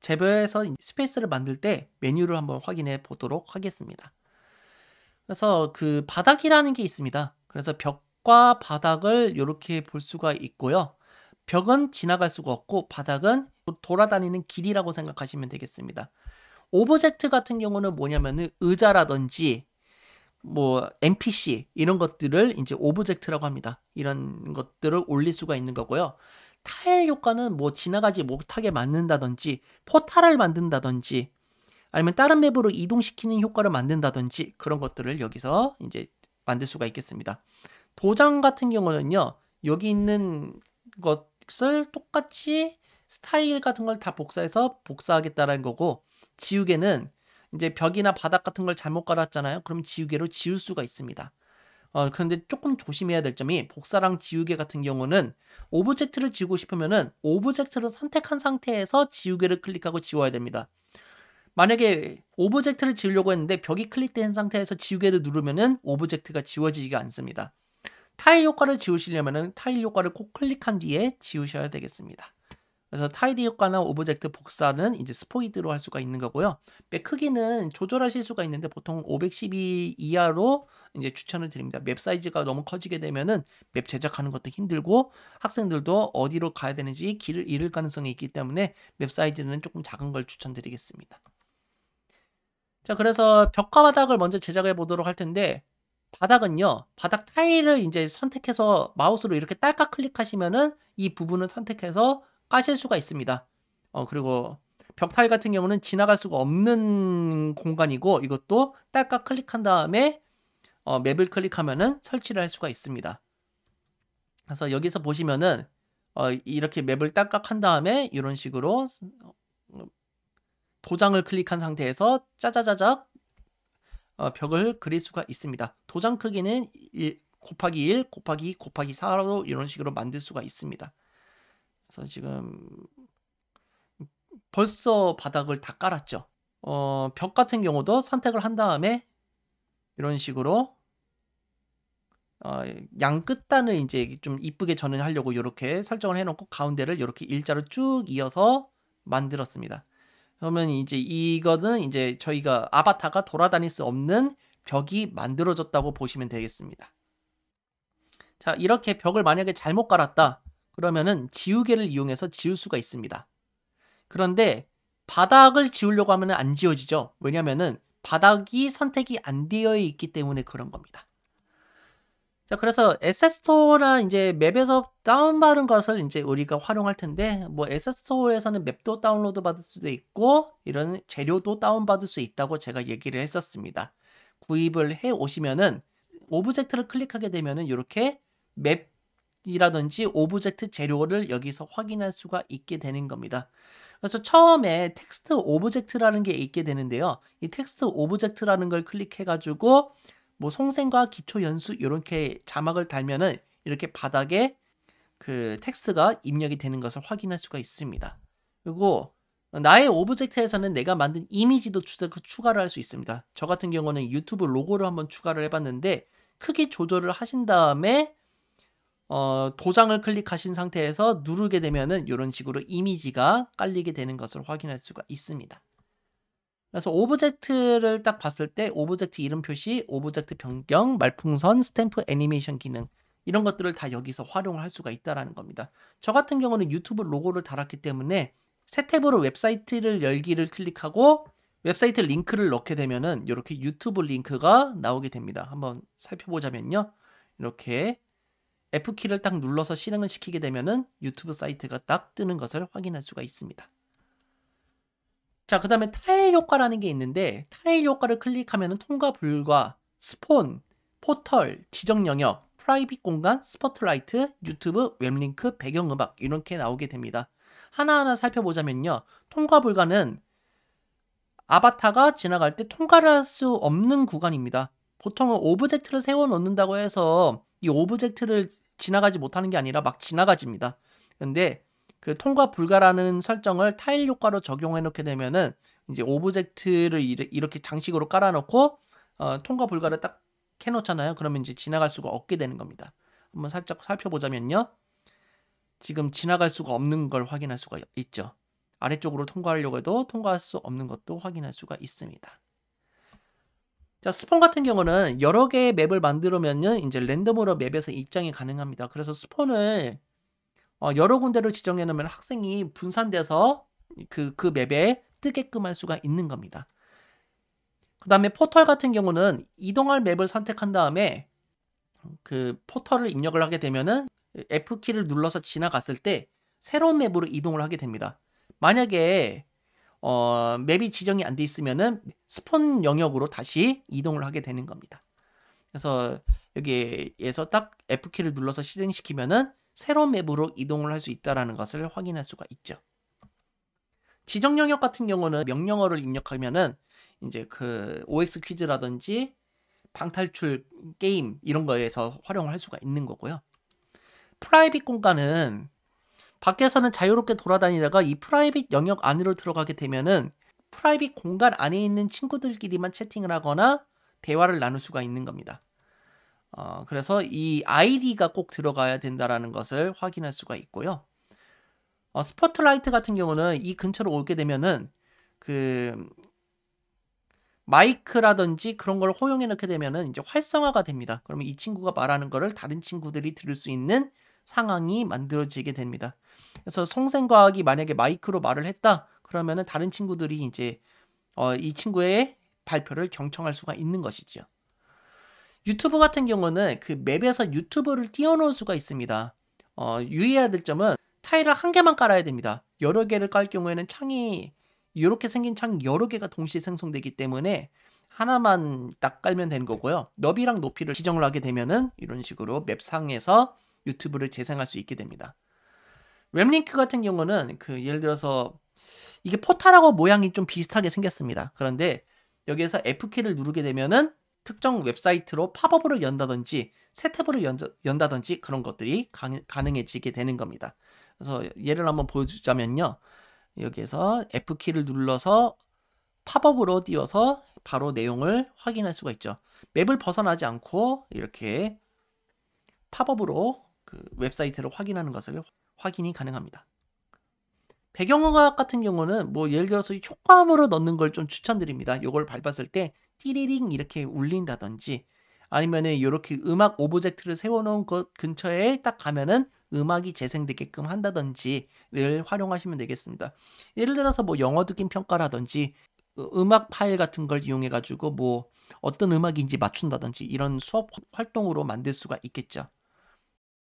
재배해서 스페이스를 만들 때 메뉴를 한번 확인해 보도록 하겠습니다. 그래서 그 바닥이라는 게 있습니다. 그래서 벽과 바닥을 이렇게 볼 수가 있고요. 벽은 지나갈 수가 없고 바닥은 돌아다니는 길이라고 생각하시면 되겠습니다. 오브젝트 같은 경우는 뭐냐면은 의자라든지 뭐 NPC 이런 것들을 이제 오브젝트라고 합니다. 이런 것들을 올릴 수가 있는 거고요. 타일 효과는 뭐 지나가지 못하게 만든다든지 포탈을 만든다든지 아니면 다른 맵으로 이동시키는 효과를 만든다든지 그런 것들을 여기서 이제 만들 수가 있겠습니다. 도장 같은 경우는요. 여기 있는 것을 똑같이 스타일 같은 걸 다 복사해서 복사하겠다라는 거고 지우개는 이제 벽이나 바닥 같은 걸 잘못 깔았잖아요. 그럼 지우개로 지울 수가 있습니다. 그런데 조금 조심해야 될 점이 복사랑 지우개 같은 경우는 오브젝트를 지우고 싶으면은 오브젝트를 선택한 상태에서 지우개를 클릭하고 지워야 됩니다. 만약에 오브젝트를 지우려고 했는데 벽이 클릭된 상태에서 지우개를 누르면은 오브젝트가 지워지지가 않습니다. 타일 효과를 지우시려면은 타일 효과를 꼭 클릭한 뒤에 지우셔야 되겠습니다. 그래서 타일 효과나 오브젝트 복사는 이제 스포이드로 할 수가 있는 거고요. 맵 크기는 조절하실 수가 있는데 보통 512 이하로 이제 추천을 드립니다. 맵 사이즈가 너무 커지게 되면은 맵 제작하는 것도 힘들고 학생들도 어디로 가야 되는지 길을 잃을 가능성이 있기 때문에 맵 사이즈는 조금 작은 걸 추천드리겠습니다. 자, 그래서 벽과 바닥을 먼저 제작해 보도록 할 텐데 바닥은요. 바닥 타일을 이제 선택해서 마우스로 이렇게 딸깍 클릭하시면은 이 부분을 선택해서 까실 수가 있습니다. 그리고 벽 타일 같은 경우는 지나갈 수가 없는 공간이고 이것도 딸깍 클릭한 다음에 맵을 클릭하면은 설치를 할 수가 있습니다. 그래서 여기서 보시면은 이렇게 맵을 딸깍 한 다음에 이런 식으로 도장을 클릭한 상태에서 짜자자작 벽을 그릴 수가 있습니다. 도장 크기는 1 곱하기 1 곱하기 2 곱하기 4로 이런 식으로 만들 수가 있습니다. 그래서 지금 벌써 바닥을 다 깔았죠. 벽 같은 경우도 선택을 한 다음에 이런 식으로 양 끝단을 이제 좀 이쁘게 저는 하려고 이렇게 설정을 해놓고 가운데를 이렇게 일자로 쭉 이어서 만들었습니다. 그러면 이제 이거는 이제 저희가 아바타가 돌아다닐 수 없는 벽이 만들어졌다고 보시면 되겠습니다. 자, 이렇게 벽을 만약에 잘못 깔았다. 그러면은 지우개를 이용해서 지울 수가 있습니다. 그런데 바닥을 지우려고 하면 안 지워지죠. 왜냐면은 바닥이 선택이 안 되어 있기 때문에 그런 겁니다. 자, 그래서 에셋스토어나 이제 맵에서 다운받은 것을 이제 우리가 활용할 텐데, 뭐 에셋스토어에서는 맵도 다운로드 받을 수도 있고, 이런 재료도 다운받을 수 있다고 제가 얘기를 했었습니다. 구입을 해 오시면은, 오브젝트를 클릭하게 되면은 이렇게 맵이라든지 오브젝트 재료를 여기서 확인할 수가 있게 되는 겁니다. 그래서 처음에 텍스트 오브젝트라는 게 있게 되는데요. 이 텍스트 오브젝트라는 걸 클릭해가지고, 뭐 송생과 기초 연수 이렇게 자막을 달면은 이렇게 바닥에 그 텍스트가 입력이 되는 것을 확인할 수가 있습니다. 그리고 나의 오브젝트에서는 내가 만든 이미지도 추가를 할 수 있습니다. 저 같은 경우는 유튜브 로고를 한번 추가를 해봤는데 크기 조절을 하신 다음에 도장을 클릭하신 상태에서 누르게 되면은 이런 식으로 이미지가 깔리게 되는 것을 확인할 수가 있습니다. 그래서 오브젝트를 딱 봤을 때 오브젝트 이름 표시, 오브젝트 변경, 말풍선, 스탬프 애니메이션 기능 이런 것들을 다 여기서 활용을 할 수가 있다라는 겁니다. 저 같은 경우는 유튜브 로고를 달았기 때문에 새 탭으로 웹사이트를 열기를 클릭하고 웹사이트 링크를 넣게 되면은 이렇게 유튜브 링크가 나오게 됩니다. 한번 살펴보자면요. 이렇게 F키를 딱 눌러서 실행을 시키게 되면은 유튜브 사이트가 딱 뜨는 것을 확인할 수가 있습니다. 자, 그 다음에 타일 효과라는 게 있는데 타일 효과를 클릭하면 통과 불가, 스폰, 포털, 지정 영역, 프라이빗 공간, 스포트라이트, 유튜브, 웹링크, 배경음악 이렇게 나오게 됩니다. 하나하나 살펴보자면요. 통과 불가는 아바타가 지나갈 때 통과를 할 수 없는 구간입니다. 보통은 오브젝트를 세워 놓는다고 해서 이 오브젝트를 지나가지 못하는 게 아니라 막 지나가집니다. 근데 그 통과 불가라는 설정을 타일 효과로 적용해 놓게 되면은 이제 오브젝트를 이렇게 장식으로 깔아놓고 통과 불가를 딱 해놓잖아요. 그러면 이제 지나갈 수가 없게 되는 겁니다. 한번 살짝 살펴보자면요. 지금 지나갈 수가 없는 걸 확인할 수가 있죠. 아래쪽으로 통과하려고 해도 통과할 수 없는 것도 확인할 수가 있습니다. 자, 스폰 같은 경우는 여러 개의 맵을 만들면은 이제 랜덤으로 맵에서 입장이 가능합니다. 그래서 스폰을 여러 군데로 지정해 놓으면 학생이 분산돼서 그 맵에 뜨게끔 할 수가 있는 겁니다. 그 다음에 포털 같은 경우는 이동할 맵을 선택한 다음에 그 포털을 입력을 하게 되면은 F키를 눌러서 지나갔을 때 새로운 맵으로 이동을 하게 됩니다. 만약에 맵이 지정이 안 돼 있으면은 스폰 영역으로 다시 이동을 하게 되는 겁니다. 그래서 여기에서 딱 F키를 눌러서 실행시키면은 새로운 맵으로 이동을 할 수 있다라는 것을 확인할 수가 있죠. 지정 영역 같은 경우는 명령어를 입력하면은 이제 그 OX 퀴즈라든지 방탈출 게임 이런 거에서 활용을 할 수가 있는 거고요. 프라이빗 공간은 밖에서는 자유롭게 돌아다니다가 이 프라이빗 영역 안으로 들어가게 되면은 프라이빗 공간 안에 있는 친구들끼리만 채팅을 하거나 대화를 나눌 수가 있는 겁니다. 그래서 이 아이디가 꼭 들어가야 된다라는 것을 확인할 수가 있고요. 스포트라이트 같은 경우는 이 근처로 오게 되면은 그 마이크라든지 그런 걸 허용해 놓게 되면은 이제 활성화가 됩니다. 그러면 이 친구가 말하는 거를 다른 친구들이 들을 수 있는 상황이 만들어지게 됩니다. 그래서 송생과학이 만약에 마이크로 말을 했다 그러면은 다른 친구들이 이제 이 친구의 발표를 경청할 수가 있는 것이죠. 유튜브 같은 경우는 그 맵에서 유튜브를 띄워놓을 수가 있습니다. 유의해야 될 점은 타일을 한 개만 깔아야 됩니다. 여러 개를 깔 경우에는 창이 이렇게 생긴 창이 여러 개가 동시에 생성되기 때문에 하나만 딱 깔면 되는 거고요. 너비랑 높이를 지정을 하게 되면은 이런 식으로 맵상에서 유튜브를 재생할 수 있게 됩니다. 램링크 같은 경우는 그 예를 들어서 이게 포탈하고 모양이 좀 비슷하게 생겼습니다. 그런데 여기에서 F키를 누르게 되면은 특정 웹사이트로 팝업으로 연다든지 새 탭으로 연다든지 그런 것들이 가능해지게 되는 겁니다. 그래서 예를 한번 보여주자면요. 여기에서 F키를 눌러서 팝업으로 띄워서 바로 내용을 확인할 수가 있죠. 맵을 벗어나지 않고 이렇게 팝업으로 그 웹사이트를 확인하는 것을 확인이 가능합니다. 배경음악 같은 경우는 뭐 예를 들어서 효과음으로 넣는 걸 좀 추천드립니다. 이걸 밟았을 때 띠리링 이렇게 울린다든지 아니면은 이렇게 음악 오브젝트를 세워놓은 것 근처에 딱 가면은 음악이 재생되게끔 한다든지를 활용하시면 되겠습니다. 예를 들어서 뭐 영어 듣기 평가라든지 음악 파일 같은 걸 이용해 가지고 뭐 어떤 음악인지 맞춘다든지 이런 수업 활동으로 만들 수가 있겠죠.